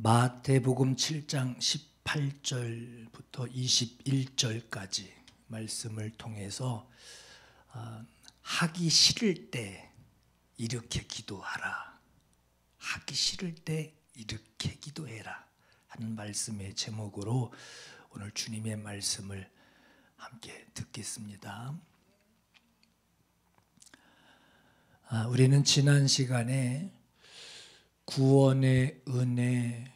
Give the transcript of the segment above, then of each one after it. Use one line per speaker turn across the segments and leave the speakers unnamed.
마태복음 7장 18절부터 21절까지 말씀을 통해서 하기 싫을 때 이렇게 기도하라, 하기 싫을 때 이렇게 기도해라 하는 말씀의 제목으로 오늘 주님의 말씀을 함께 듣겠습니다. 우리는 지난 시간에 구원의 은혜,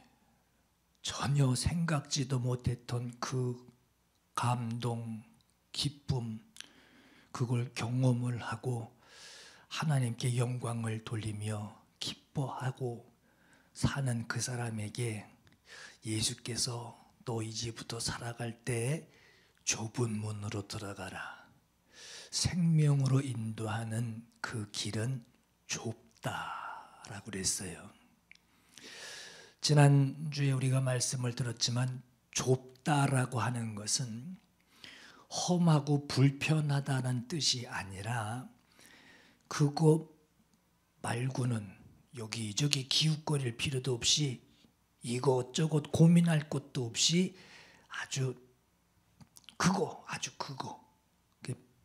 전혀 생각지도 못했던 그 감동, 기쁨, 그걸 경험을 하고 하나님께 영광을 돌리며 기뻐하고 사는 그 사람에게 예수께서 너 이제부터 살아갈 때 좁은 문으로 들어가라, 생명으로 인도하는 그 길은 좁다라고 그랬어요. 지난주에 우리가 말씀을 들었지만 좁다라고 하는 것은 험하고 불편하다는 뜻이 아니라 그거 말고는 여기저기 기웃거릴 필요도 없이 이것저것 고민할 것도 없이 아주 그거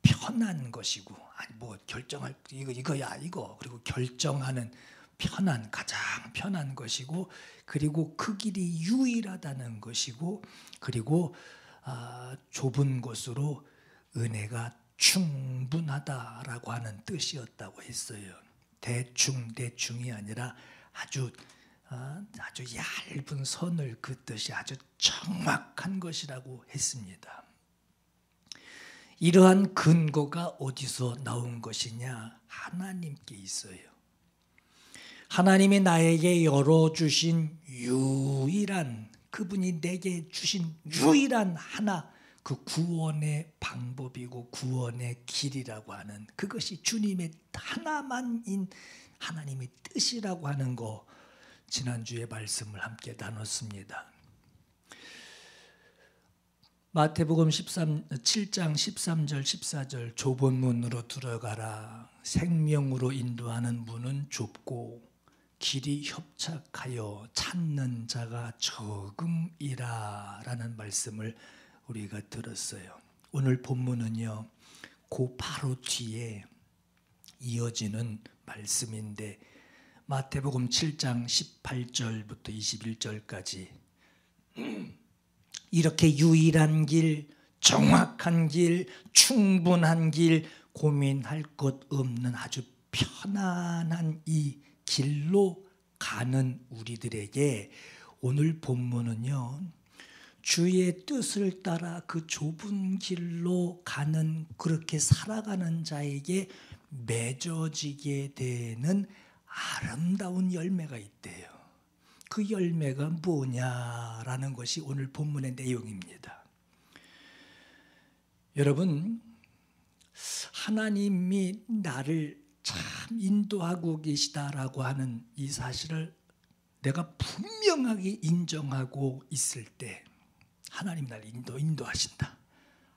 편한 것이고, 아니 뭐 결정할 이거야 이거, 그리고 결정하는 편한, 가장 편한 것이고, 그리고 그 길이 유일하다는 것이고, 그리고 좁은 곳으로 은혜가 충분하다라고 하는 뜻이었다고 했어요. 대충이 아니라 아주 얇은 선을 긋듯이 아주 정확한 것이라고 했습니다. 이러한 근거가 어디서 나온 것이냐? 하나님께 있어요. 하나님이 나에게 열어주신 유일한, 그분이 내게 주신 유일한 하나, 그 구원의 방법이고 구원의 길이라고 하는 그것이 주님의 하나만인 하나님의 뜻이라고 하는 거, 지난주에 말씀을 함께 나눴습니다. 마태복음 7장 13절 14절 좁은 문으로 들어가라, 생명으로 인도하는 문은 좁고 길이 협착하여 찾는 자가 적음이라 라는 말씀을 우리가 들었어요. 오늘 본문은요, 그 바로 뒤에 이어지는 말씀인데 마태복음 7장 18절부터 21절까지 이렇게 유일한 길, 정확한 길, 충분한 길, 고민할 것 없는 아주 편안한 이 길로 가는 우리들에게 오늘 본문은요, 주의 뜻을 따라 그 좁은 길로 가는, 그렇게 살아가는 자에게 맺어지게 되는 아름다운 열매가 있대요. 그 열매가 뭐냐라는 것이 오늘 본문의 내용입니다. 여러분, 하나님이 나를 참 인도하고 계시다라고 하는 이 사실을 내가 분명하게 인정하고 있을 때, 하나님 나를 인도하신다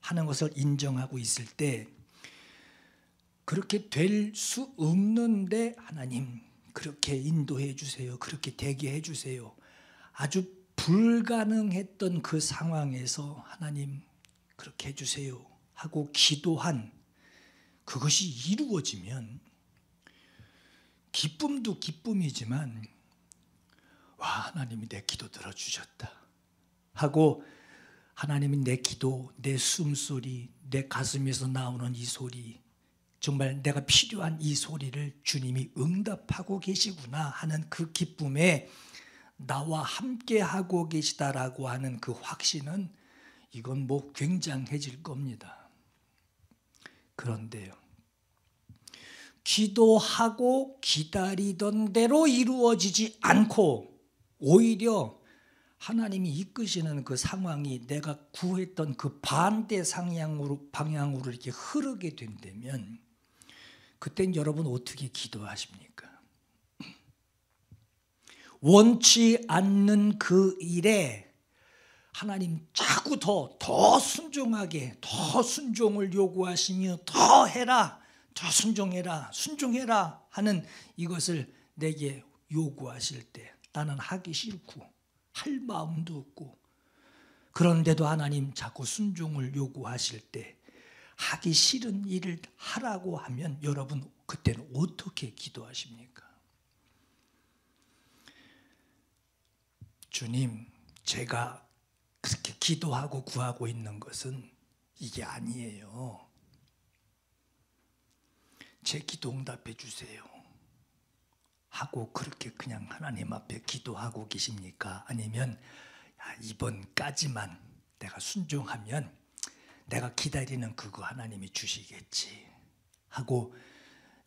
하는 것을 인정하고 있을 때, 그렇게 될 수 없는데 하나님 그렇게 인도해 주세요, 그렇게 되게 해 주세요, 아주 불가능했던 그 상황에서 하나님 그렇게 해 주세요 하고 기도한 그것이 이루어지면 기쁨도 기쁨이지만, 와, 하나님이 내 기도 들어주셨다 하고, 하나님이 내 기도, 내 숨소리, 내 가슴에서 나오는 이 소리, 정말 내가 필요한 이 소리를 주님이 응답하고 계시구나 하는 그 기쁨에 나와 함께 하고 계시다라고 하는 그 확신은, 이건 뭐 굉장해질 겁니다. 그런데요, 기도하고 기다리던 대로 이루어지지 않고 오히려 하나님이 이끄시는 그 상황이 내가 구했던 그 반대 방향으로 이렇게 흐르게 된다면, 그땐 여러분 어떻게 기도하십니까? 원치 않는 그 일에 하나님 자꾸 더 순종하게, 더 순종을 요구하시며 더 해라, 더 순종해라 하는 이것을 내게 요구하실 때 나는 하기 싫고 할 마음도 없고, 그런데도 하나님 자꾸 순종을 요구하실 때 하기 싫은 일을 하라고 하면 여러분 그때는 어떻게 기도하십니까? 주님, 제가 그렇게 기도하고 구하고 있는 것은 이게 아니에요. 제 기도 응답해 주세요 하고 그렇게 그냥 하나님 앞에 기도하고 계십니까? 아니면 이번까지만 내가 순종하면 내가 기다리는 그거 하나님이 주시겠지 하고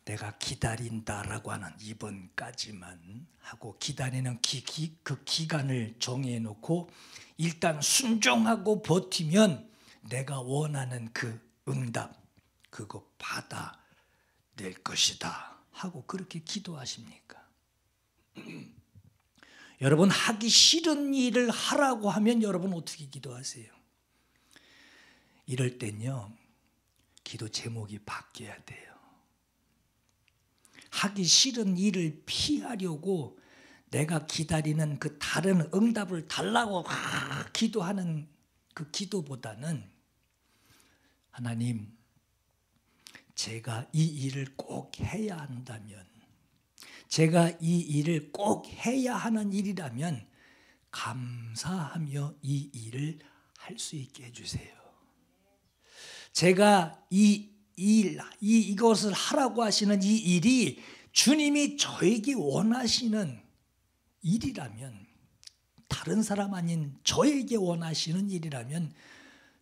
내가 기다린다라고 하는 이번까지만 하고 기다리는 그 기간을 정해놓고 일단 순종하고 버티면 내가 원하는 그 응답 그거 받아낼 것이다 하고 그렇게 기도하십니까? 여러분 하기 싫은 일을 하라고 하면 여러분 어떻게 기도하세요? 이럴 땐요 기도 제목이 바뀌어야 돼요. 하기 싫은 일을 피하려고 내가 기다리는 그 다른 응답을 달라고 기도하는 그 기도보다는 하나님 제가 이 일을 꼭 해야 한다면 제가 이 일을 꼭 해야 하는 일이라면 감사하며 이 일을 할 수 있게 해주세요. 제가 이것을 하라고 하시는 이 일이 주님이 저에게 원하시는 일이라면 다른 사람 아닌 저에게 원하시는 일이라면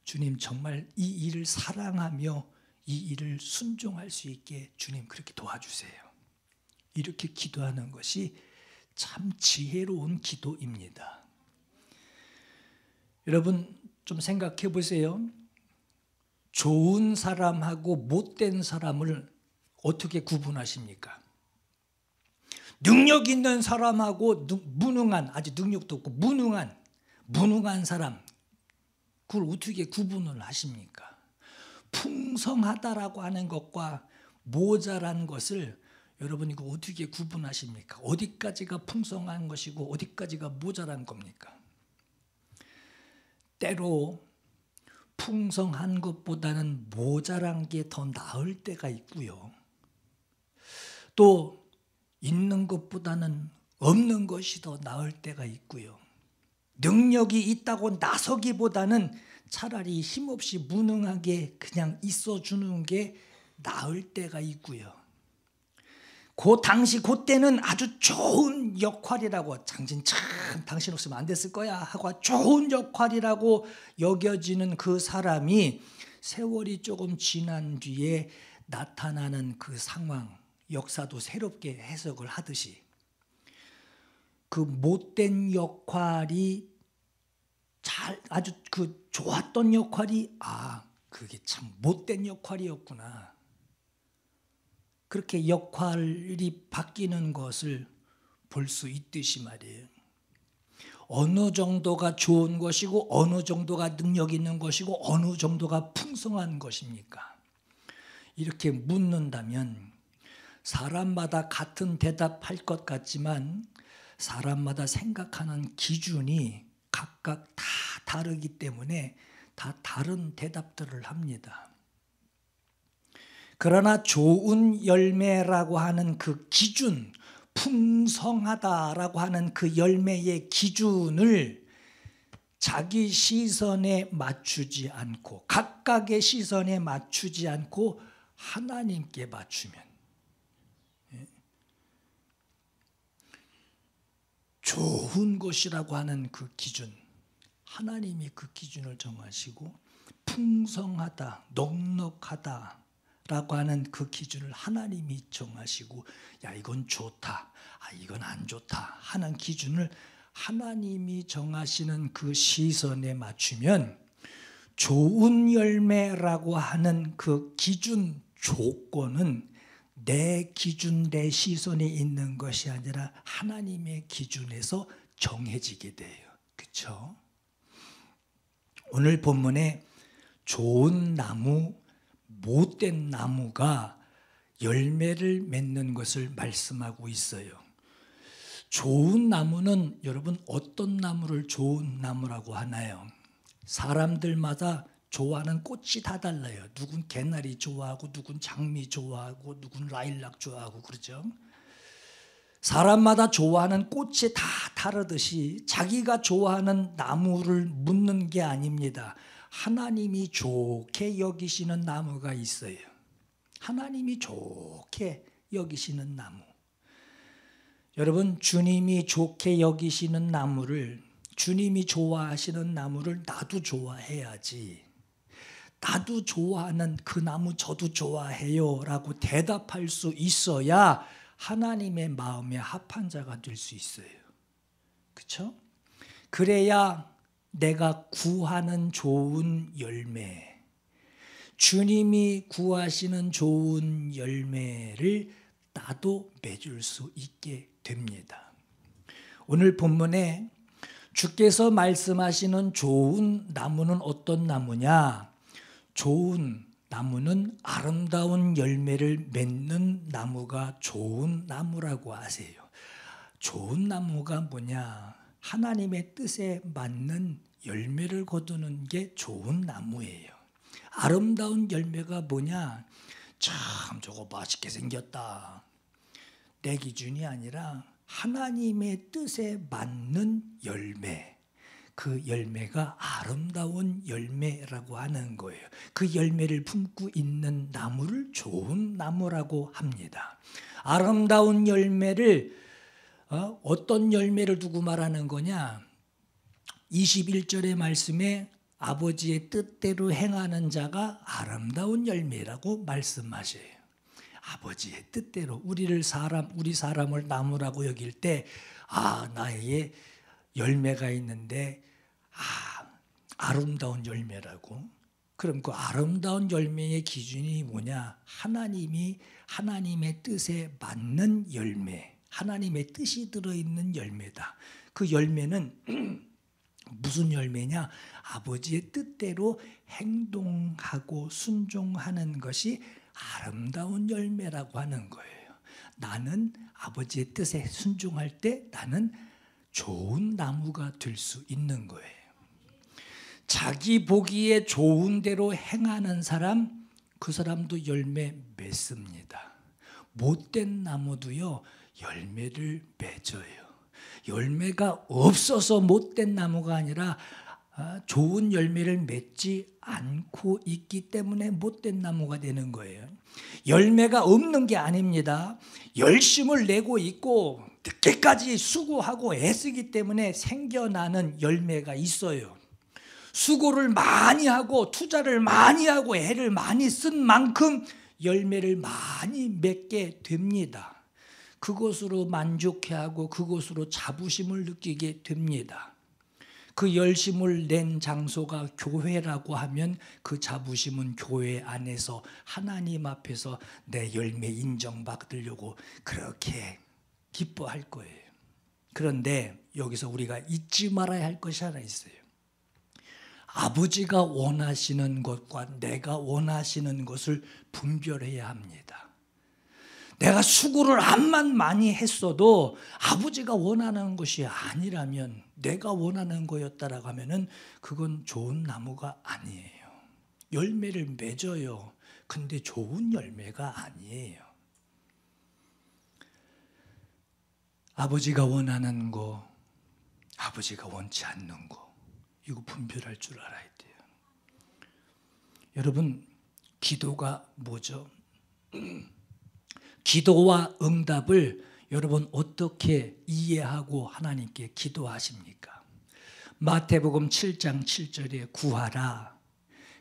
주님 정말 이 일을 사랑하며 이 일을 순종할 수 있게 주님 그렇게 도와주세요. 이렇게 기도하는 것이 참 지혜로운 기도입니다. 여러분 좀 생각해 보세요. 좋은 사람하고 못된 사람을 어떻게 구분하십니까? 능력 있는 사람하고 무능한, 아직 능력도 없고 무능한 사람 그걸 어떻게 구분을 하십니까? 풍성하다라고 하는 것과 모자란 것을 여러분 이거 어떻게 구분하십니까? 어디까지가 풍성한 것이고 어디까지가 모자란 겁니까? 때로 풍성한 것보다는 모자란 게 더 나을 때가 있고요. 또 있는 것보다는 없는 것이 더 나을 때가 있고요. 능력이 있다고 나서기보다는 차라리 힘없이 무능하게 그냥 있어주는 게 나을 때가 있고요. 그 당시 그때는 아주 좋은 역할이라고 당신 참 당신 없으면 안 됐을 거야 하고 좋은 역할이라고 여겨지는 그 사람이 세월이 조금 지난 뒤에 나타나는 그 상황 역사도 새롭게 해석을 하듯이 그 못된 역할이 아주 그 좋았던 역할이 그게 참 못된 역할이었구나. 그렇게 역할이 바뀌는 것을 볼 수 있듯이 말이에요. 어느 정도가 좋은 것이고 어느 정도가 능력 있는 것이고 어느 정도가 풍성한 것입니까? 이렇게 묻는다면 사람마다 같은 대답할 것 같지만 사람마다 생각하는 기준이 각각 다 다르기 때문에 다 다른 대답들을 합니다. 그러나 좋은 열매라고 하는 그 기준, 풍성하다라고 하는 그 열매의 기준을 자기 시선에 맞추지 않고 각각의 시선에 맞추지 않고 하나님께 맞추면 좋은 것이라고 하는 그 기준, 하나님이 그 기준을 정하시고 풍성하다, 넉넉하다 라고 하는 그 기준을 하나님이 정하시고 이건 좋다, 이건 안 좋다 하는 기준을 하나님이 정하시는 그 시선에 맞추면 좋은 열매라고 하는 그 기준 조건은 내 기준, 내 시선에 있는 것이 아니라 하나님의 기준에서 정해지게 돼요. 그렇죠? 오늘 본문에 좋은 나무, 못된 나무가 열매를 맺는 것을 말씀하고 있어요. 좋은 나무는 여러분 어떤 나무를 좋은 나무라고 하나요? 사람들마다 좋아하는 꽃이 다 달라요. 누군 개나리 좋아하고 누군 장미 좋아하고 누군 라일락 좋아하고 그러죠. 사람마다 좋아하는 꽃이 다 다르듯이 자기가 좋아하는 나무를 묻는 게 아닙니다. 하나님이 좋게 여기시는 나무가 있어요. 하나님이 좋게 여기시는 나무. 여러분, 주님이 좋게 여기시는 나무를, 주님이 좋아하시는 나무를 나도 좋아해야지. 나도 좋아하는 그 나무 저도 좋아해요 라고 대답할 수 있어야 하나님의 마음에 합한 자가 될 수 있어요. 그렇죠? 그래야 내가 구하는 좋은 열매, 주님이 구하시는 좋은 열매를 나도 맺을 수 있게 됩니다. 오늘 본문에 주께서 말씀하시는 좋은 나무는 어떤 나무냐? 좋은 나무는 아름다운 열매를 맺는 나무가 좋은 나무라고 하세요. 좋은 나무가 뭐냐? 하나님의 뜻에 맞는 열매를 거두는 게 좋은 나무예요. 아름다운 열매가 뭐냐? 참 저거 맛있게 생겼다. 내 기준이 아니라 하나님의 뜻에 맞는 열매, 그 열매가 아름다운 열매라고 하는 거예요. 그 열매를 품고 있는 나무를 좋은 나무라고 합니다. 아름다운 열매를 어떤 열매를 두고 말하는 거냐? 21절의 말씀에 아버지의 뜻대로 행하는 자가 아름다운 열매라고 말씀하셔요. 아버지의 뜻대로 우리 사람을 나무라고 여길 때 나에게 열매가 있는데 아름다운 열매라고. 그럼 그 아름다운 열매의 기준이 뭐냐? 하나님의 뜻에 맞는 열매, 하나님의 뜻이 들어있는 열매다. 그 열매는 무슨 열매냐? 아버지의 뜻대로 행동하고 순종하는 것이 아름다운 열매라고 하는 거예요. 나는 아버지의 뜻에 순종할 때 나는 좋은 나무가 될 수 있는 거예요. 자기 보기에 좋은 대로 행하는 사람, 그 사람도 열매 맺습니다. 못된 나무도요, 열매를 맺어요. 열매가 없어서 못된 나무가 아니라 좋은 열매를 맺지 않고 있기 때문에 못된 나무가 되는 거예요. 열매가 없는 게 아닙니다. 열심을 내고 있고 늦게까지 수고하고 애쓰기 때문에 생겨나는 열매가 있어요. 수고를 많이 하고 투자를 많이 하고 애를 많이 쓴 만큼 열매를 많이 맺게 됩니다. 그것으로 만족해하고 그것으로 자부심을 느끼게 됩니다. 그 열심을 낸 장소가 교회라고 하면 그 자부심은 교회 안에서 하나님 앞에서 내 열매 인정받으려고 그렇게 기뻐할 거예요. 그런데 여기서 우리가 잊지 말아야 할 것이 하나 있어요. 아버지가 원하시는 것과 내가 원하시는 것을 분별해야 합니다. 내가 수고를 암만 많이 했어도 아버지가 원하는 것이 아니라면, 내가 원하는 거였다라고 하면은 그건 좋은 나무가 아니에요. 열매를 맺어요. 근데 좋은 열매가 아니에요. 아버지가 원하는 거, 아버지가 원치 않는 거, 이거 분별할 줄 알아야 돼요. 여러분, 기도가 뭐죠? 기도와 응답을 여러분 어떻게 이해하고 하나님께 기도하십니까? 마태복음 7장 7절에 구하라,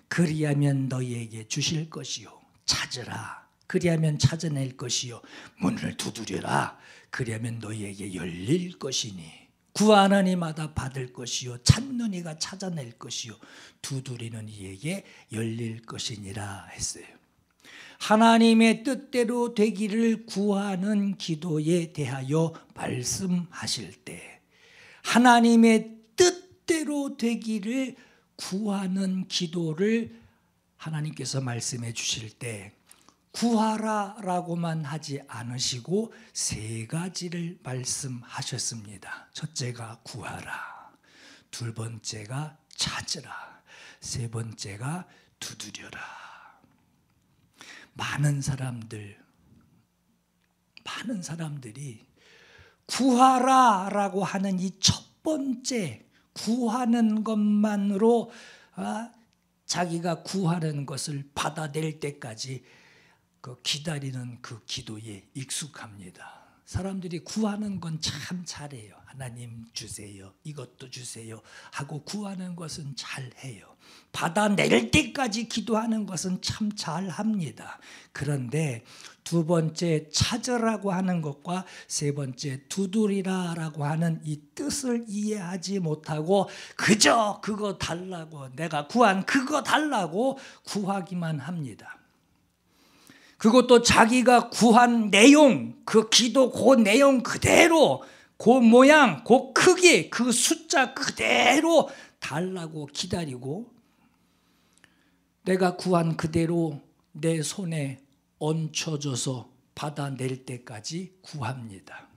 그리하면 너희에게 주실 것이요, 찾으라, 그리하면 찾아낼 것이요, 문을 두드려라, 그리하면 너희에게 열릴 것이니, 구하는 이마다 받을 것이요, 찾는 이가 찾아낼 것이요, 두드리는 이에게 열릴 것이니라 했어요. 하나님의 뜻대로 되기를 구하는 기도에 대하여 말씀하실 때, 하나님의 뜻대로 되기를 구하는 기도를 하나님께서 말씀해 주실 때, 구하라라고만 하지 않으시고 세 가지를 말씀하셨습니다. 첫째가 구하라, 두 번째가 찾으라, 세 번째가 두드려라. 많은 사람들이 구하라라고 하는 이 첫 번째 구하는 것만으로 자기가 구하는 것을 받아낼 때까지 기다리는 그 기도에 익숙합니다. 사람들이 구하는 건 참 잘해요. 하나님 주세요, 이것도 주세요 하고 구하는 것은 잘해요. 받아낼 때까지 기도하는 것은 참 잘합니다. 그런데 두 번째 찾으라고 하는 것과 세 번째 두드리라라고 하는 이 뜻을 이해하지 못하고 그저 그거 달라고, 내가 구한 그거 달라고 구하기만 합니다. 그것도 자기가 구한 내용, 그 기도 그 내용 그대로, 그 모양, 그 크기, 그 숫자 그대로 달라고 기다리고 내가 구한 그대로 내 손에 얹혀져서 받아낼 때까지 구합니다.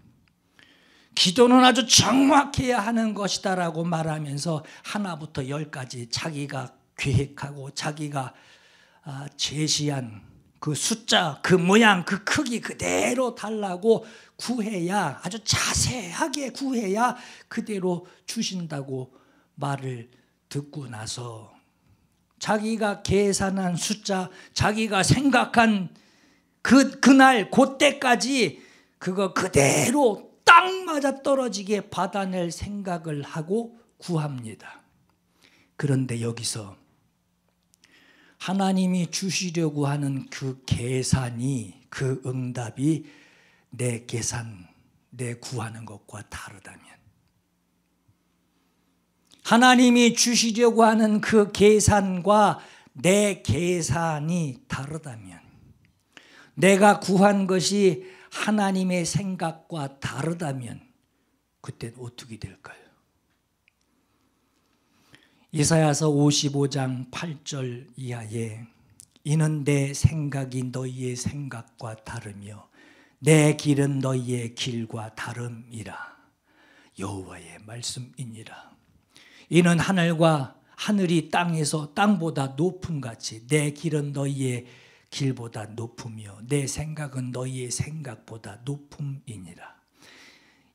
기도는 아주 정확해야 하는 것이다라고 말하면서 하나부터 열까지 자기가 계획하고 자기가 제시한 그 숫자, 그 모양, 그 크기 그대로 달라고 구해야, 아주 자세하게 구해야 그대로 주신다고 말을 듣고 나서 자기가 계산한 숫자, 자기가 생각한 그날 그때까지 그거 그대로 딱 맞아 떨어지게 받아낼 생각을 하고 구합니다. 그런데 여기서 하나님이 주시려고 하는 그 계산이, 그 응답이 내 계산, 내 구하는 것과 다르다면, 하나님이 주시려고 하는 그 계산과 내 계산이 다르다면, 내가 구한 것이 하나님의 생각과 다르다면 그때는 어떻게 될까요? 이사야서 55장 8절 이하에 이는 내 생각이 너희의 생각과 다르며 내 길은 너희의 길과 다름이라. 여호와의 말씀이니라. 이는 하늘이 땅에서 땅보다 높음 같이 내 길은 너희의 길보다 높으며 내 생각은 너희의 생각보다 높음이니라.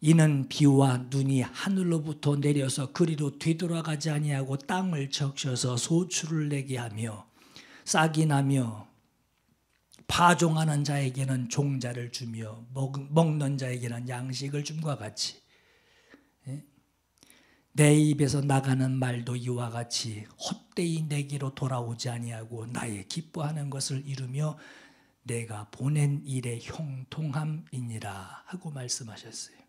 이는 비와 눈이 하늘로부터 내려서 그리로 되돌아가지 아니하고 땅을 적셔서 소출을 내게 하며 싹이 나며 파종하는 자에게는 종자를 주며 먹는 자에게는 양식을 줌과 같이 내 입에서 나가는 말도 이와 같이 헛되이 내게로 돌아오지 아니하고 나의 기뻐하는 것을 이루며 내가 보낸 일의 형통함이니라 하고 말씀하셨어요.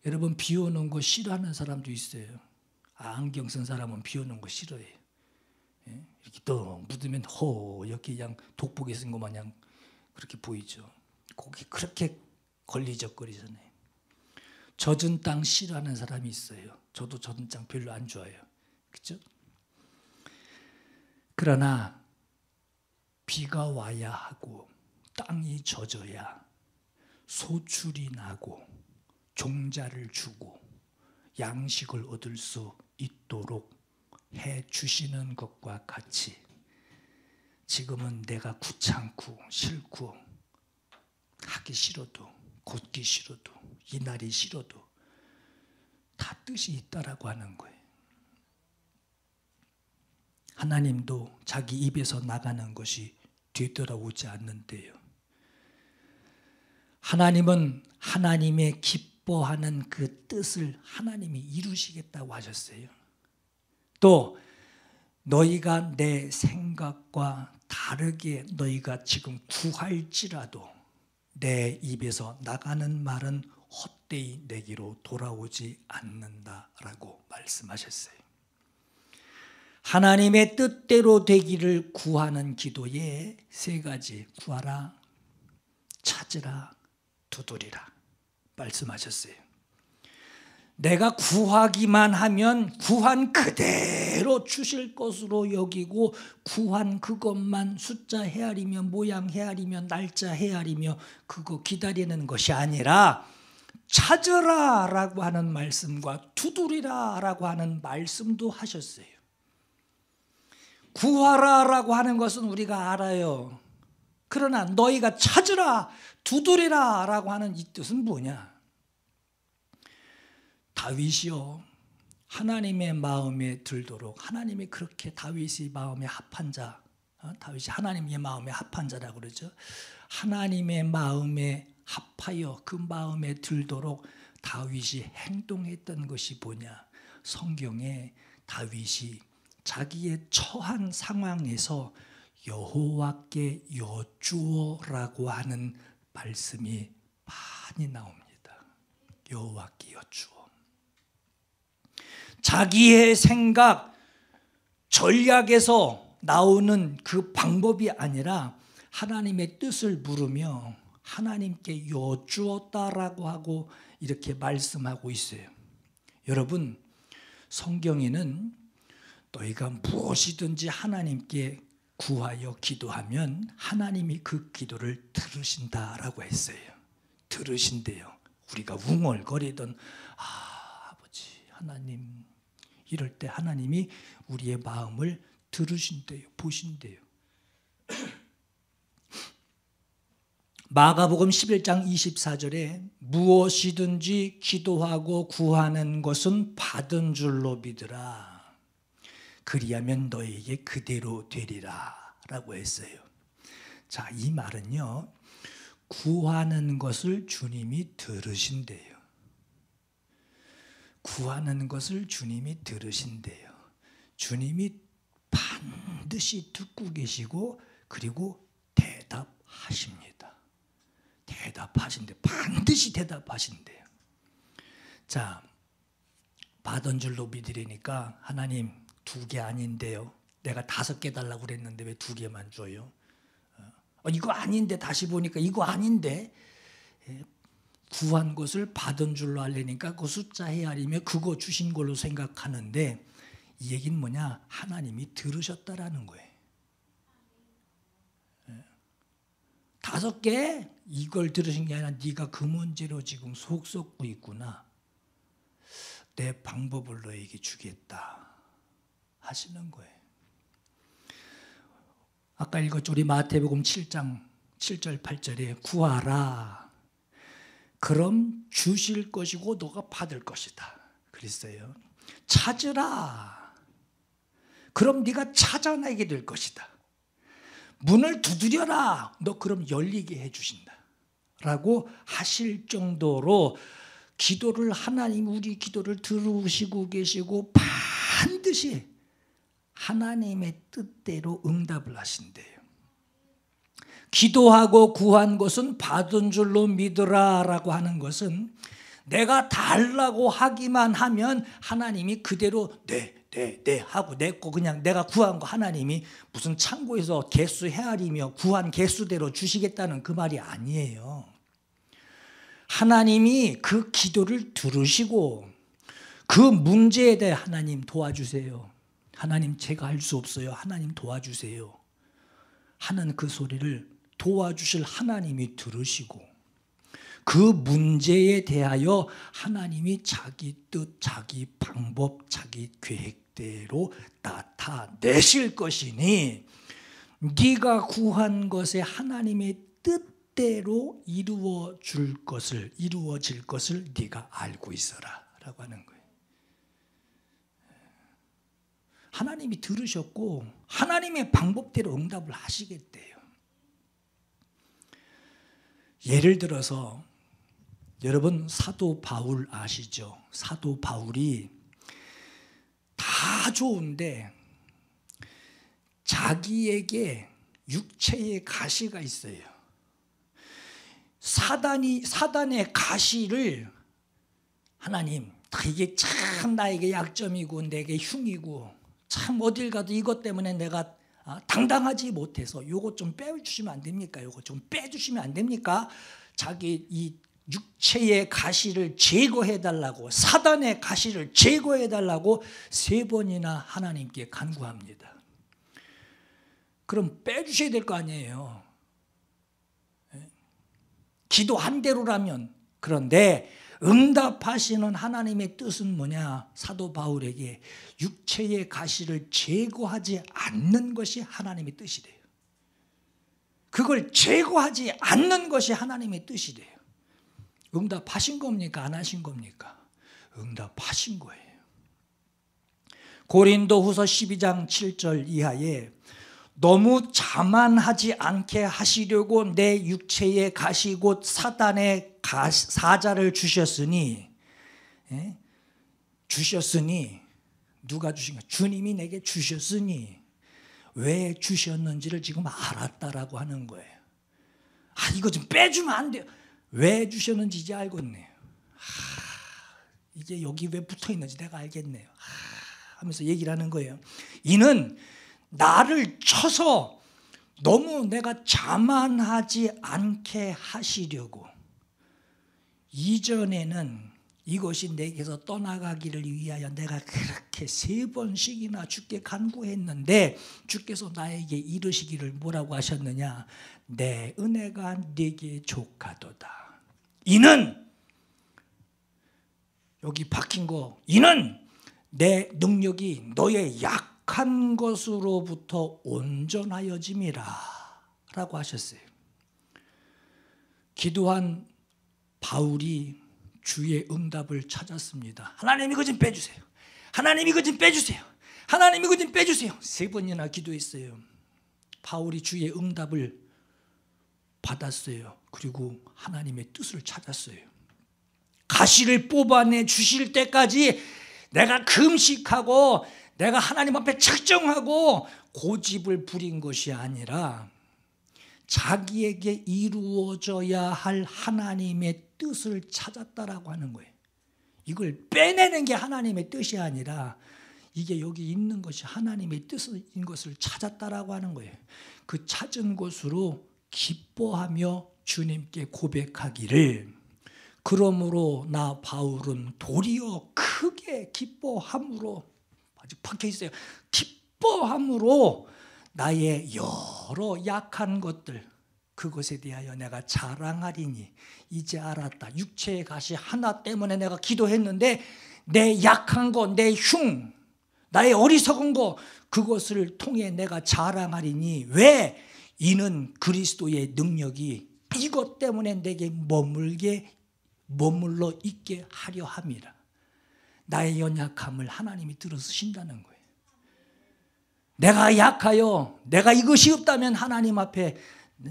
여러분, 비 오는 거 싫어하는 사람도 있어요. 안경 쓴 사람은 비 오는 거 싫어해요. 이렇게 또 묻으면 허옇게 그냥 독보기 쓴 것 마냥 그렇게 보이죠. 거기 그렇게 걸리적거리잖아요. 젖은 땅 싫어하는 사람이 있어요. 저도 젖은 땅 별로 안 좋아해요. 그렇죠? 그러나 비가 와야 하고 땅이 젖어야 소출이 나고 종자를 주고 양식을 얻을 수 있도록 해 주시는 것과 같이 지금은 내가 귀찮고 싫고 하기 싫어도 걷기 싫어도 이 날이 싫어도 다 뜻이 있다라고 하는 거예요. 하나님도 자기 입에서 나가는 것이 되돌아오지 않는데요. 하나님은 하나님의 기뻐하는 그 뜻을 하나님이 이루시겠다고 하셨어요. 또 너희가 내 생각과 다르게 너희가 지금 구할지라도 내 입에서 나가는 말은 헛되이 내게로 돌아오지 않는다라고 말씀하셨어요. 하나님의 뜻대로 되기를 구하는 기도에 세 가지, 구하라, 찾으라, 두드리라 말씀하셨어요. 내가 구하기만 하면 구한 그대로 주실 것으로 여기고 구한 그것만 숫자 헤아리며 모양 헤아리며 날짜 헤아리며 그거 기다리는 것이 아니라 찾으라 라고 하는 말씀과 두드리라 라고 하는 말씀도 하셨어요. 구하라 라고 하는 것은 우리가 알아요. 그러나 너희가 찾으라 두드리라 라고 하는 이 뜻은 뭐냐? 다윗이요, 하나님의 마음에 들도록, 하나님이 그렇게 다윗이 마음에 합한 자, 다윗이 하나님의 마음에 합한 자라고 그러죠. 하나님의 마음에 합하여 그 마음에 들도록 다윗이 행동했던 것이 뭐냐? 성경에 다윗이 자기의 처한 상황에서 여호와께 여쭈어라고 하는 말씀이 많이 나옵니다. 여호와께 여쭈어. 자기의 생각, 전략에서 나오는 그 방법이 아니라 하나님의 뜻을 물으며 하나님께 여쭈었다라고 하고 이렇게 말씀하고 있어요. 여러분, 성경에는 너희가 무엇이든지 하나님께 구하여 기도하면 하나님이 그 기도를 들으신다라고 했어요. 들으신대요. 우리가 웅얼거리던 아버지 하나님, 이럴 때 하나님이 우리의 마음을 들으신대요. 보신대요. 마가복음 11장 24절에 무엇이든지 기도하고 구하는 것은 받은 줄로 믿으라. 그리하면 너에게 그대로 되리라 라고 했어요. 자, 이 말은요, 구하는 것을 주님이 들으신대요. 구하는 것을 주님이 들으신대요. 주님이 반드시 듣고 계시고 그리고 대답하십니다. 대답하신대. 반드시 대답하신대요. 자, 받은 줄로 믿으려니까 하나님 2개 아닌데요. 내가 5개 달라고 그랬는데 왜 2개만 줘요? 이거 아닌데 다시 보니까 이거 아닌데. 구한 것을 받은 줄로 알려니까 그 숫자 헤아리며 그거 주신 걸로 생각하는데 이 얘기는 뭐냐? 하나님이 들으셨다라는 거예요. 5개? 이걸 들으신 게 아니라 네가 그 문제로 지금 속 썩고 있구나. 내 방법을 너에게 주겠다 하시는 거예요. 아까 읽었죠. 우리 마태복음 7장 7절 8절에 구하라. 그럼 주실 것이고 너가 받을 것이다 그랬어요. 찾으라. 그럼 네가 찾아내게 될 것이다. 문을 두드려라. 너 그럼 열리게 해주신다 라고 하실 정도로 기도를 하나님 우리 기도를 들으시고 계시고 반드시 하나님의 뜻대로 응답을 하신대요. 기도하고 구한 것은 받은 줄로 믿으라 라고 하는 것은 내가 달라고 하기만 하면 하나님이 그대로 네 하고 냈고 그냥 내가 구한 거 하나님이 무슨 창고에서 개수 헤아리며 구한 개수대로 주시겠다는 그 말이 아니에요. 하나님이 그 기도를 들으시고 그 문제에 대해 하나님 도와주세요. 하나님 제가 할 수 없어요. 하나님 도와주세요. 하는 그 소리를 도와주실 하나님이 들으시고 그 문제에 대하여 하나님이 자기 뜻, 자기 방법, 자기 계획대로 나타내실 것이니 네가 구한 것에 하나님의 뜻대로 이루어질 것을 네가 알고 있어라 라고 하는 거예요. 하나님이 들으셨고 하나님의 방법대로 응답을 하시겠대요. 예를 들어서 여러분 사도 바울 아시죠? 사도 바울이 다 좋은데 자기에게 육체의 가시가 있어요. 사단의 가시를 하나님 이게 참 나에게 약점이고 내게 흉이고 참 어딜 가도 이것 때문에 내가 당당하지 못해서 요거 좀 빼주시면 안 됩니까? 요거 좀 빼주시면 안 됩니까? 자기 이 육체의 가시를 제거해달라고, 사단의 가시를 제거해달라고 3번이나 하나님께 간구합니다. 그럼 빼주셔야 될 거 아니에요. 기도한 대로라면. 그런데 응답하시는 하나님의 뜻은 뭐냐? 사도 바울에게 육체의 가시를 제거하지 않는 것이 하나님의 뜻이래요. 그걸 제거하지 않는 것이 하나님의 뜻이래요. 응답하신 겁니까? 안 하신 겁니까? 응답하신 거예요. 고린도후서 12장 7절 이하에 너무 자만하지 않게 하시려고 내 육체의 가시 곧 사단의 사자를 주셨으니, 누가 주신가? 주님이 내게 주셨으니 왜 주셨는지를 지금 알았다라고 하는 거예요. 이거 좀 빼주면 안 돼요. 왜 주셨는지 이제 알겠네요. 이제 여기 왜 붙어 있는지 내가 알겠네요. 하면서 얘기를 하는 거예요. 이는 나를 쳐서 너무 내가 자만하지 않게 하시려고. 이전에는 이것이 내게서 떠나가기를 위하여 내가 그렇게 3번씩이나 주께 간구했는데 주께서 나에게 이르시기를 뭐라고 하셨느냐? 내 은혜가 네게 족하도다. 이는, 여기 박힌 거, 이는 내 능력이 너의 약한 것으로부터 온전하여짐이라 라고 하셨어요. 기도한 바울이 주의 응답을 찾았습니다. 하나님 이거 좀 빼주세요. 하나님 이거 좀 빼주세요. 하나님 이거 좀 빼주세요. 3번이나 기도했어요. 바울이 주의 응답을 받았어요. 그리고 하나님의 뜻을 찾았어요. 가시를 뽑아내 주실 때까지 내가 금식하고 내가 하나님 앞에 책정하고 고집을 부린 것이 아니라 자기에게 이루어져야 할 하나님의 뜻을 찾았다라고 하는 거예요. 이걸 빼내는 게 하나님의 뜻이 아니라 이게 여기 있는 것이 하나님의 뜻인 것을 찾았다라고 하는 거예요. 그 찾은 것으로 기뻐하며 주님께 고백하기를, 그러므로 나 바울은 도리어 크게 기뻐함으로, 아직 박혀 있어요. 기뻐함으로 나의 여러 약한 것들, 그것에 대하여 내가 자랑하리니 이제 알았다. 육체의 가시 하나 때문에 내가 기도했는데 내 약한 거, 내 흉, 나의 어리석은 거, 그것을 통해 내가 자랑하리니. 왜? 이는 그리스도의 능력이 이것 때문에 내게 머물러 있게 하려 함이라. 나의 연약함을 하나님이 들어쓰신다는 거예요. 내가 약하여 내가 이것이 없다면 하나님 앞에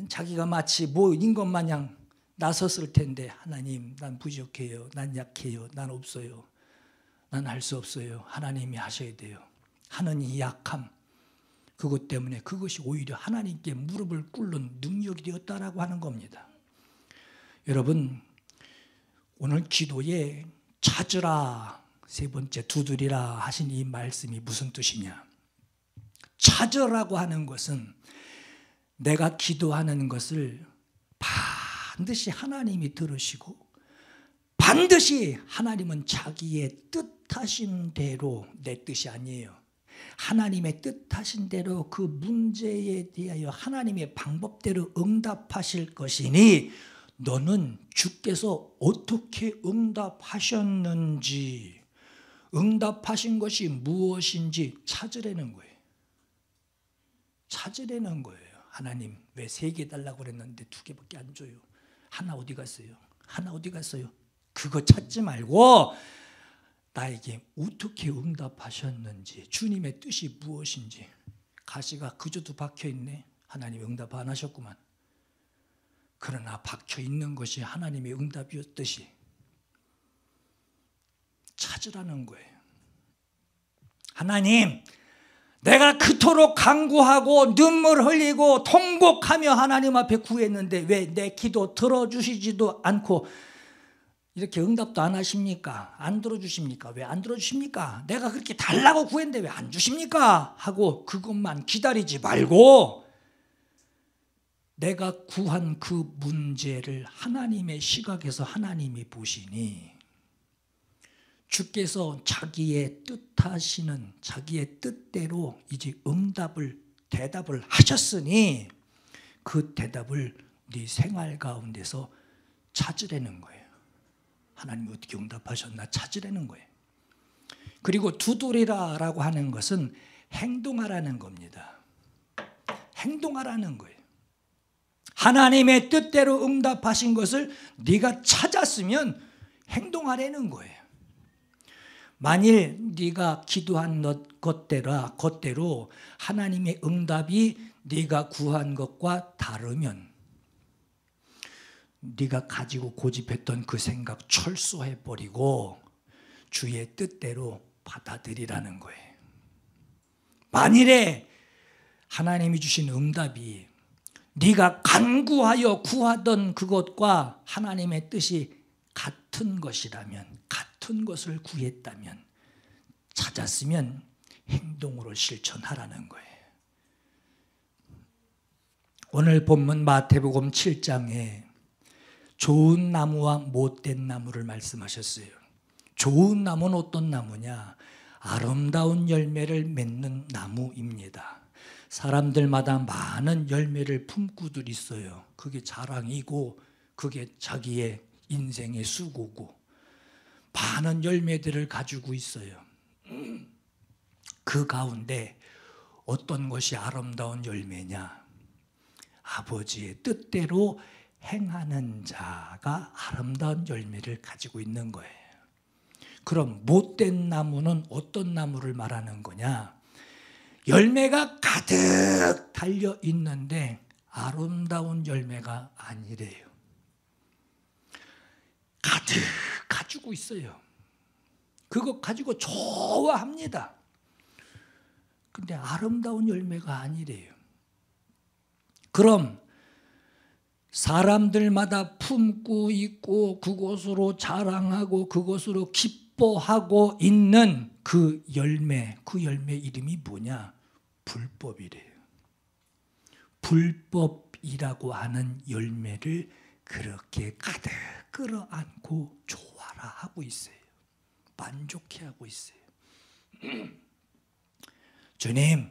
자기가 마치 뭐인 것 마냥 나섰을 텐데, 하나님 난 부족해요, 난 약해요, 난 없어요, 난 할 수 없어요. 하나님이 하셔야 돼요 하는 이 약함, 그것 때문에 그것이 오히려 하나님께 무릎을 꿇는 능력이 되었다라고 하는 겁니다. 여러분, 오늘 기도에 찾으라, 3번째 두드리라 하신 이 말씀이 무슨 뜻이냐? 찾으라고 하는 것은 내가 기도하는 것을 반드시 하나님이 들으시고 반드시 하나님은 자기의 뜻하신 대로, 내 뜻이 아니에요, 하나님의 뜻하신 대로 그 문제에 대하여 하나님의 방법대로 응답하실 것이니 너는 주께서 어떻게 응답하셨는지, 응답하신 것이 무엇인지 찾으라는 거예요. 찾으라는 거예요. 하나님 왜 3개 달라고 그랬는데 2개밖에 안 줘요? 하나 어디 갔어요? 하나 어디 갔어요? 그거 찾지 말고 나에게 어떻게 응답하셨는지, 주님의 뜻이 무엇인지. 가시가 그저도 박혀있네. 하나님 응답 안 하셨구만. 그러나 박혀있는 것이 하나님의 응답이었듯이 찾으라는 거예요. 하나님, 내가 그토록 간구하고 눈물 흘리고 통곡하며 하나님 앞에 구했는데 왜 내 기도 들어주시지도 않고 이렇게 응답도 안 하십니까? 안 들어주십니까? 왜 안 들어주십니까? 내가 그렇게 달라고 구했는데 왜 안 주십니까? 하고 그것만 기다리지 말고 내가 구한 그 문제를 하나님의 시각에서 하나님이 보시니 주께서 자기의 뜻하시는 자기의 뜻대로 이제 대답을 하셨으니 그 대답을 네 생활 가운데서 찾으라는 거예요. 하나님이 어떻게 응답하셨나 찾으라는 거예요. 그리고 두드리라라고 하는 것은 행동하라는 겁니다. 행동하라는 거예요. 하나님의 뜻대로 응답하신 것을 네가 찾았으면 행동하라는 거예요. 만일 네가 기도한 것대로 하나님의 응답이 네가 구한 것과 다르면 네가 가지고 고집했던 그 생각 철수해버리고 주의 뜻대로 받아들이라는 거예요. 만일에 하나님이 주신 응답이 네가 간구하여 구하던 그것과 하나님의 뜻이 같은 것이라면, 같은 것을 구했다면, 찾았으면 행동으로 실천하라는 거예요. 오늘 본문 마태복음 7장에 좋은 나무와 못된 나무를 말씀하셨어요. 좋은 나무는 어떤 나무냐? 아름다운 열매를 맺는 나무입니다. 사람들마다 많은 열매를 품고들 있어요. 그게 자랑이고 그게 자기의 인생의 수고고 많은 열매들을 가지고 있어요. 그 가운데 어떤 것이 아름다운 열매냐? 아버지의 뜻대로 행하는 자가 아름다운 열매를 가지고 있는 거예요. 그럼 못된 나무는 어떤 나무를 말하는 거냐? 열매가 가득 달려 있는데 아름다운 열매가 아니래요. 가득 가지고 있어요. 그거 가지고 좋아합니다. 근데 아름다운 열매가 아니래요. 그럼 사람들마다 품고 있고 그것으로 자랑하고 그것으로 기뻐하고 있는 그 열매 이름이 뭐냐? 불법이래요. 불법이라고 하는 열매를 그렇게 가득 끌어안고 좋아라 하고 있어요. 만족해하고 있어요. 주님,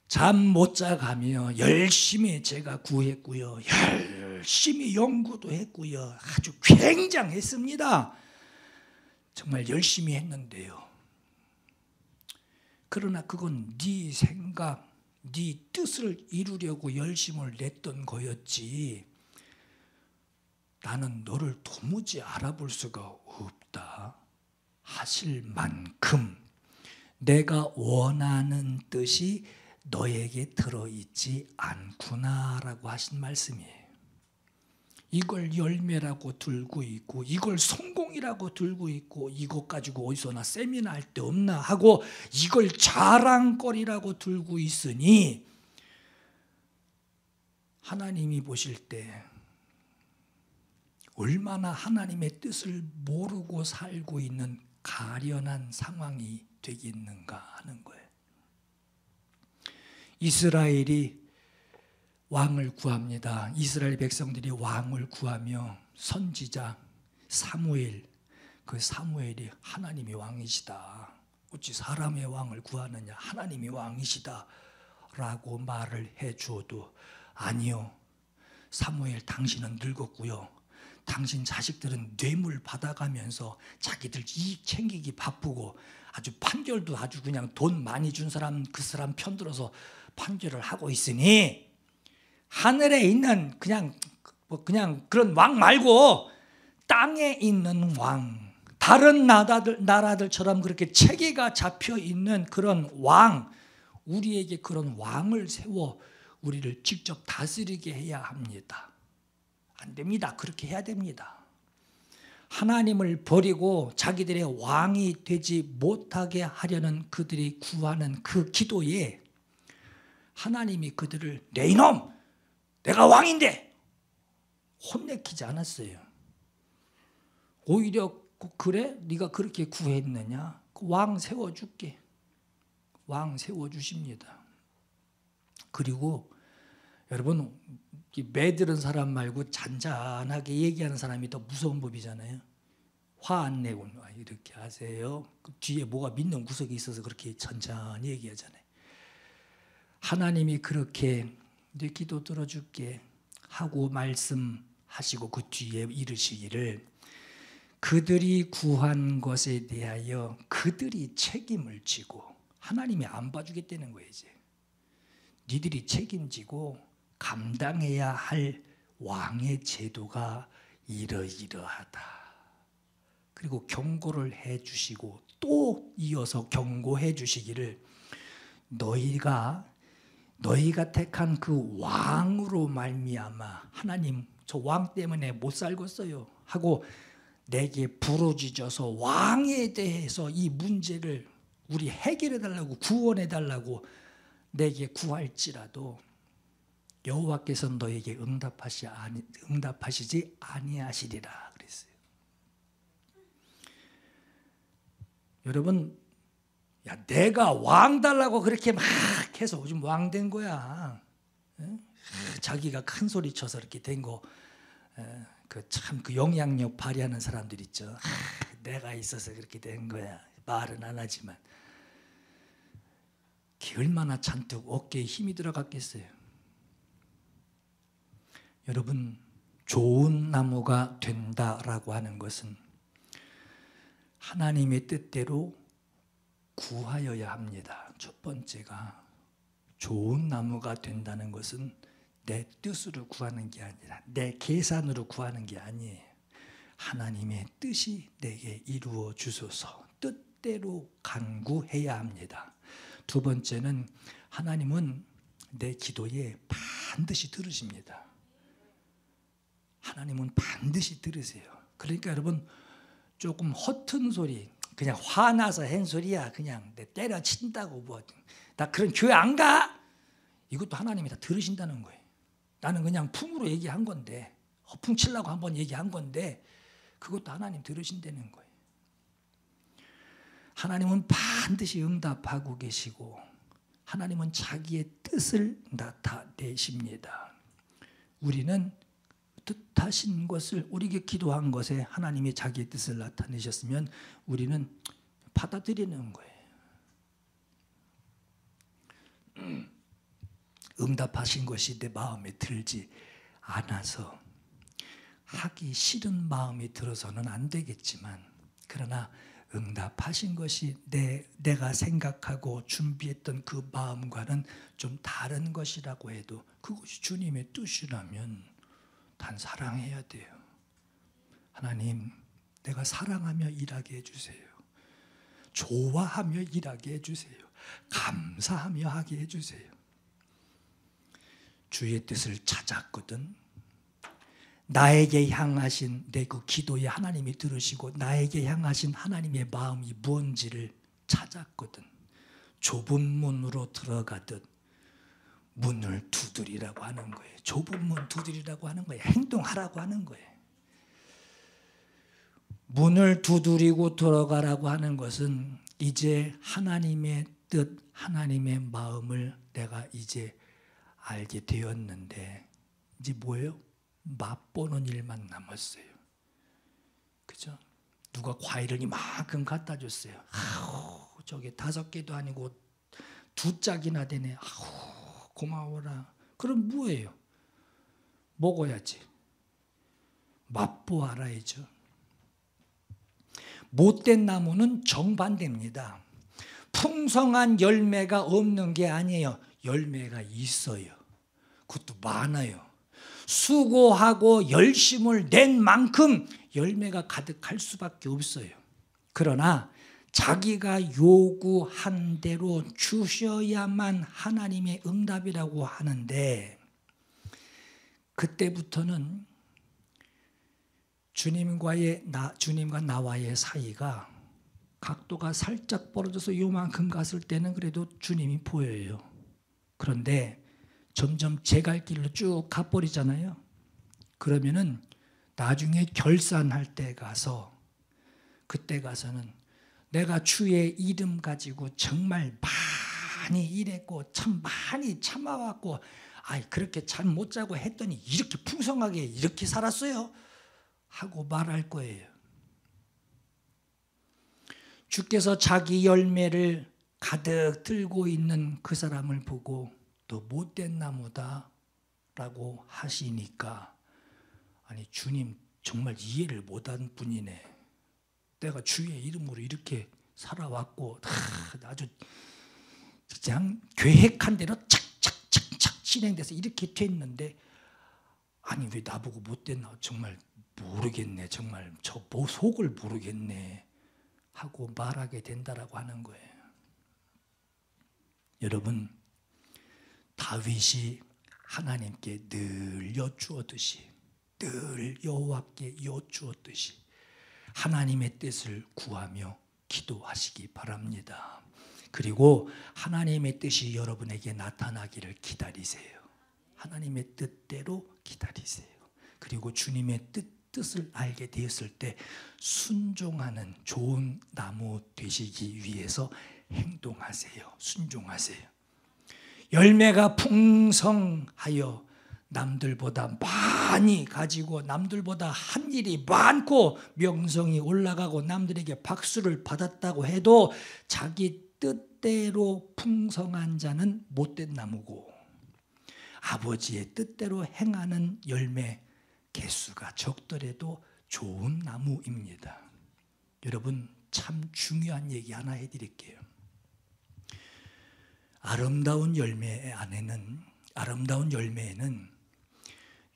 잠 못 자가며 열심히 제가 구했고요. 열심히 연구도 했고요. 아주 굉장했습니다. 정말 열심히 했는데요. 그러나 그건 네 생각, 네 뜻을 이루려고 열심을 냈던 거였지 나는 너를 도무지 알아볼 수가 없다 하실 만큼 내가 원하는 뜻이 너에게 들어있지 않구나라고 하신 말씀이에요. 이걸 열매라고 들고 있고 이걸 성공이라고 들고 있고 이것 가지고 어디서나 세미나 할 데 없나 하고 이걸 자랑거리라고 들고 있으니 하나님이 보실 때 얼마나 하나님의 뜻을 모르고 살고 있는 가련한 상황이 되겠는가 하는 거예요. 이스라엘이 왕을 구합니다. 이스라엘 백성들이 왕을 구하며 선지자 사무엘, 그 사무엘이 하나님이 왕이시다. 어찌 사람의 왕을 구하느냐? 하나님이 왕이시다 라고 말을 해주어도 아니요. 사무엘 당신은 늙었고요. 당신 자식들은 뇌물 받아가면서 자기들 이익 챙기기 바쁘고 아주 판결도 아주 그냥 돈 많이 준 사람 그 사람 편들어서 판결을 하고 있으니 하늘에 있는 그냥 그런 왕 말고 땅에 있는 왕, 다른 나라들처럼 그렇게 체계가 잡혀 있는 그런 왕, 우리에게 그런 왕을 세워 우리를 직접 다스리게 해야 합니다. 안 됩니다. 그렇게 해야 됩니다. 하나님을 버리고 자기들의 왕이 되지 못하게 하려는 그들이 구하는 그 기도에 하나님이 그들을 내 이놈! 내가 왕인데! 혼내키지 않았어요. 오히려 그래? 네가 그렇게 구했느냐? 왕 세워줄게. 왕 세워주십니다. 그리고 여러분, 매들은 사람 말고 잔잔하게 얘기하는 사람이 더 무서운 법이잖아요. 화 안 내고 이렇게 하세요. 그 뒤에 뭐가 믿는 구석이 있어서 그렇게 천천히 얘기하잖아요. 하나님이 그렇게 내 기도 들어줄게 하고 말씀하시고 그 뒤에 이르시기를 그들이 구한 것에 대하여 그들이 책임을 지고, 하나님이 안 봐주겠다는 거예요. 이제 니들이 책임지고 감당해야 할 왕의 제도가 이러이러하다. 그리고 경고를 해주시고 또 이어서 경고해 주시기를 너희가 택한 그 왕으로 말미암아 하나님 저 왕 때문에 못 살겠어요 하고 내게 부르짖어서 왕에 대해서 이 문제를 우리 해결해 달라고 구원해 달라고 내게 구할지라도 여호와께서 너에게 응답하시지 아니하시리라 그랬어요. 여러분, 야 내가 왕 달라고 그렇게 막 해서 요즘 왕 된 거야. 자기가 큰 소리 쳐서 이렇게 된 거, 그 참 그 영향력 발휘하는 사람들 있죠. 내가 있어서 그렇게 된 거야. 말은 안 하지만 얼마나 잔뜩 어깨에 힘이 들어갔겠어요. 여러분, 좋은 나무가 된다라고 하는 것은 하나님의 뜻대로 구하여야 합니다. 첫 번째가 좋은 나무가 된다는 것은 내 뜻으로 구하는 게 아니라 내 계산으로 구하는 게 아니에요. 하나님의 뜻이 내게 이루어 주소서 뜻대로 간구해야 합니다. 두 번째는 하나님은 내 기도에 반드시 들으십니다. 하나님은 반드시 들으세요. 그러니까 여러분, 조금 허튼 소리, 그냥 화나서 한 소리야, 그냥 내 때려친다고 뭐, 나 그런 교회 안 가? 이것도 하나님이 다 들으신다는 거예요. 나는 그냥 풍으로 얘기한 건데, 허풍 치려고 한번 얘기한 건데 그것도 하나님 들으신다는 거예요. 하나님은 반드시 응답하고 계시고 하나님은 자기의 뜻을 나타내십니다. 우리는 뜻하신 것을, 우리에게 기도한 것에 하나님이 자기의 뜻을 나타내셨으면 우리는 받아들이는 거예요. 응답하신 것이 내 마음에 들지 않아서 하기 싫은 마음이 들어서는 안 되겠지만, 그러나 응답하신 것이 내가 생각하고 준비했던 그 마음과는 좀 다른 것이라고 해도 그것이 주님의 뜻이라면 단 사랑해야 돼요. 하나님, 내가 사랑하며 일하게 해주세요. 좋아하며 일하게 해주세요. 감사하며 하게 해주세요. 주의 뜻을 찾았거든. 나에게 향하신 내 그 기도에 하나님이 들으시고 나에게 향하신 하나님의 마음이 무언지를 찾았거든. 좁은 문으로 들어가듯 문을 두드리라고 하는 거예요. 좁은 문 두드리라고 하는 거예요. 행동하라고 하는 거예요. 문을 두드리고 들어가라고 하는 것은 이제 하나님의 뜻, 하나님의 마음을 내가 이제 알게 되었는데 이제 뭐예요? 맛보는 일만 남았어요. 그죠? 누가 과일을 이만큼 갖다 줬어요. 아우, 저게 5개도 아니고 2짝이나 되네. 아우, 고마워라. 그럼 뭐예요? 먹어야지. 맛보 알아야죠. 못된 나무는 정반대입니다. 풍성한 열매가 없는 게 아니에요. 열매가 있어요. 그것도 많아요. 수고하고 열심을 낸 만큼 열매가 가득할 수밖에 없어요. 그러나 자기가 요구한 대로 주셔야만 하나님의 응답이라고 하는데, 그때부터는 주님과 나와의 사이가 각도가 살짝 벌어져서 요만큼 갔을 때는 그래도 주님이 보여요. 그런데 점점 제 갈 길로 쭉 가버리잖아요. 그러면은 나중에 결산할 때 가서, 그때 가서는 내가 주의 이름 가지고 정말 많이 일했고 참 많이 참아왔고 아이 그렇게 잠 못 자고 했더니 이렇게 풍성하게 이렇게 살았어요 하고 말할 거예요. 주께서 자기 열매를 가득 들고 있는 그 사람을 보고 또 못된 나무다 라고 하시니까, 아니 주님 정말 이해를 못한 분이네. 내가 주의 이름으로 이렇게 살아왔고 아주 그냥 계획한 대로 착착착착 진행돼서 이렇게 됐는데, 아니 왜 나보고 못된 나 정말 모르겠네, 정말 저 속을 모르겠네 하고 말하게 된다라고 하는 거예요. 여러분, 다윗이 하나님께 늘 여쭈었듯이, 늘 여호와께 여쭈었듯이 하나님의 뜻을 구하며 기도하시기 바랍니다. 그리고 하나님의 뜻이 여러분에게 나타나기를 기다리세요. 하나님의 뜻대로 기다리세요. 그리고 주님의 뜻을 알게 되었을 때 순종하는 좋은 나무 되시기 위해서 행동하세요. 순종하세요. 열매가 풍성하여 남들보다 많이 가지고 남들보다 한 일이 많고 명성이 올라가고 남들에게 박수를 받았다고 해도 자기 뜻대로 풍성한 자는 못된 나무고, 아버지의 뜻대로 행하는 열매 개수가 적더라도 좋은 나무입니다. 여러분, 참 중요한 얘기 하나 해드릴게요. 아름다운 열매에는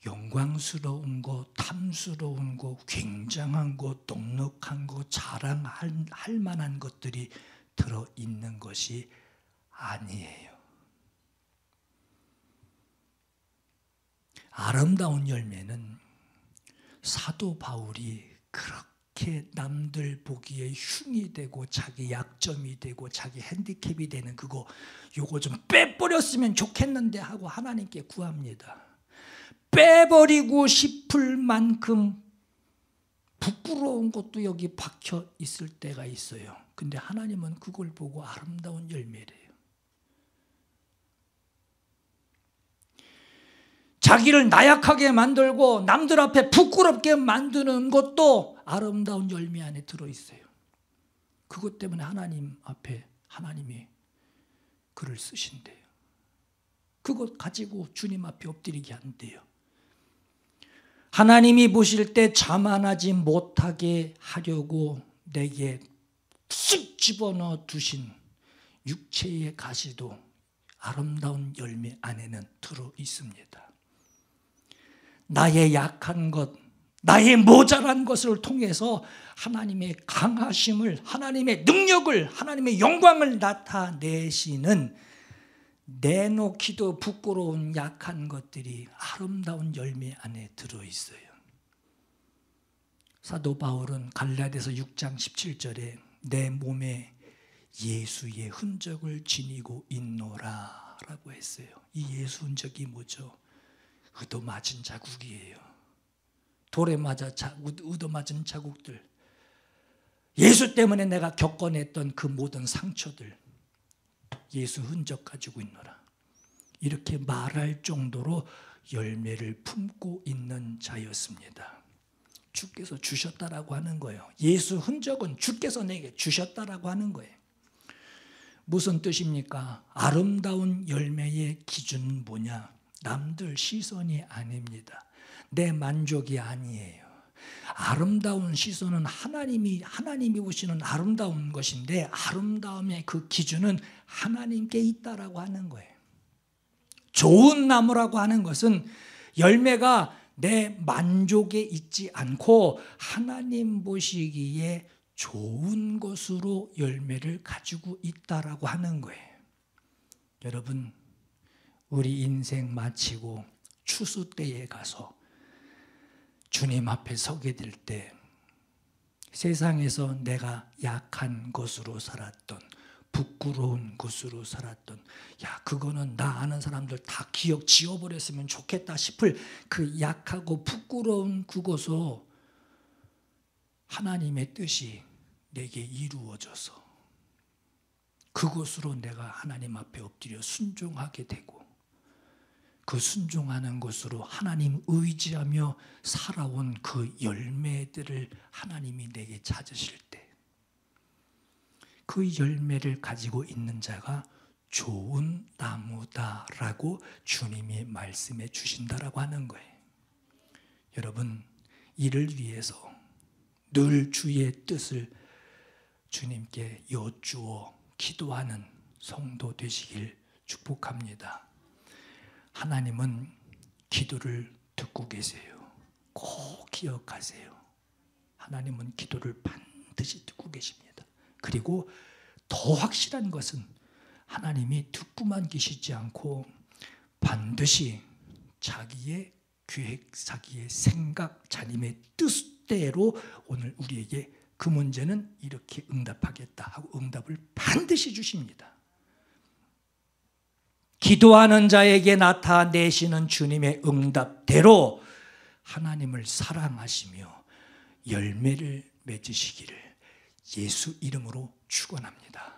영광스러운 거, 탐스러운 거, 굉장한 거, 넉넉한 거, 자랑할 만한 것들이 들어있는 것이 아니에요. 아름다운 열매는 사도 바울이 그렇게 남들 보기에 흉이 되고 자기 약점이 되고 자기 핸디캡이 되는 요거 좀 빼버렸으면 좋겠는데 하고 하나님께 구합니다. 빼버리고 싶을 만큼 부끄러운 것도 여기 박혀 있을 때가 있어요. 근데 하나님은 그걸 보고 아름다운 열매래요. 자기를 나약하게 만들고 남들 앞에 부끄럽게 만드는 것도 아름다운 열매 안에 들어있어요. 그것 때문에 하나님 앞에 하나님이 글을 쓰신대요. 그것 가지고 주님 앞에 엎드리게 한대요. 하나님이 보실 때 자만하지 못하게 하려고 내게 쑥 집어넣어 두신 육체의 가시도 아름다운 열매 안에는 들어 있습니다. 나의 약한 것, 나의 모자란 것을 통해서 하나님의 강하심을, 하나님의 능력을, 하나님의 영광을 나타내시는, 내놓기도 부끄러운 약한 것들이 아름다운 열매 안에 들어있어요. 사도 바울은 갈라디아서 6장 17절에 내 몸에 예수의 흔적을 지니고 있노라 라고 했어요. 이 예수 흔적이 뭐죠? 얻어맞은 자국이에요. 돌에 맞아 얻어맞은 자국들, 예수 때문에 내가 겪어냈던 그 모든 상처들, 예수 흔적 가지고 있노라. 이렇게 말할 정도로 열매를 품고 있는 자였습니다. 주께서 주셨다라고 하는 거예요. 예수 흔적은 주께서 내게 주셨다라고 하는 거예요. 무슨 뜻입니까? 아름다운 열매의 기준은 뭐냐? 남들 시선이 아닙니다. 내 만족이 아니에요. 아름다운 시선은 하나님이 보시는 아름다운 것인데, 아름다움의 그 기준은 하나님께 있다라고 하는 거예요. 좋은 나무라고 하는 것은 열매가 내 만족에 있지 않고 하나님 보시기에 좋은 것으로 열매를 가지고 있다라고 하는 거예요. 여러분, 우리 인생 마치고 추수 때에 가서 주님 앞에 서게 될 때 세상에서 내가 약한 것으로 살았던, 부끄러운 것으로 살았던, 야 그거는 나 아는 사람들 다 기억 지워버렸으면 좋겠다 싶을 그 약하고 부끄러운 그것으로 하나님의 뜻이 내게 이루어져서 그것으로 내가 하나님 앞에 엎드려 순종하게 되고, 그 순종하는 것으로 하나님 의지하며 살아온 그 열매들을 하나님이 내게 찾으실 때 그 열매를 가지고 있는 자가 좋은 나무다라고 주님이 말씀해 주신다라고 하는 거예요. 여러분, 이를 위해서 늘 주의 뜻을 주님께 여쭈어 기도하는 성도 되시길 축복합니다. 하나님은 기도를 듣고 계세요. 꼭 기억하세요. 하나님은 기도를 반드시 듣고 계십니다. 그리고 더 확실한 것은 하나님이 듣고만 계시지 않고 반드시 자기의 계획, 자기의 생각, 자님의 뜻대로 오늘 우리에게 그 문제는 이렇게 응답하겠다 하고 응답을 반드시 주십니다. 기도하는 자에게 나타내시는 주님의 응답대로 하나님을 사랑하시며 열매를 맺으시기를 예수 이름으로 축원합니다.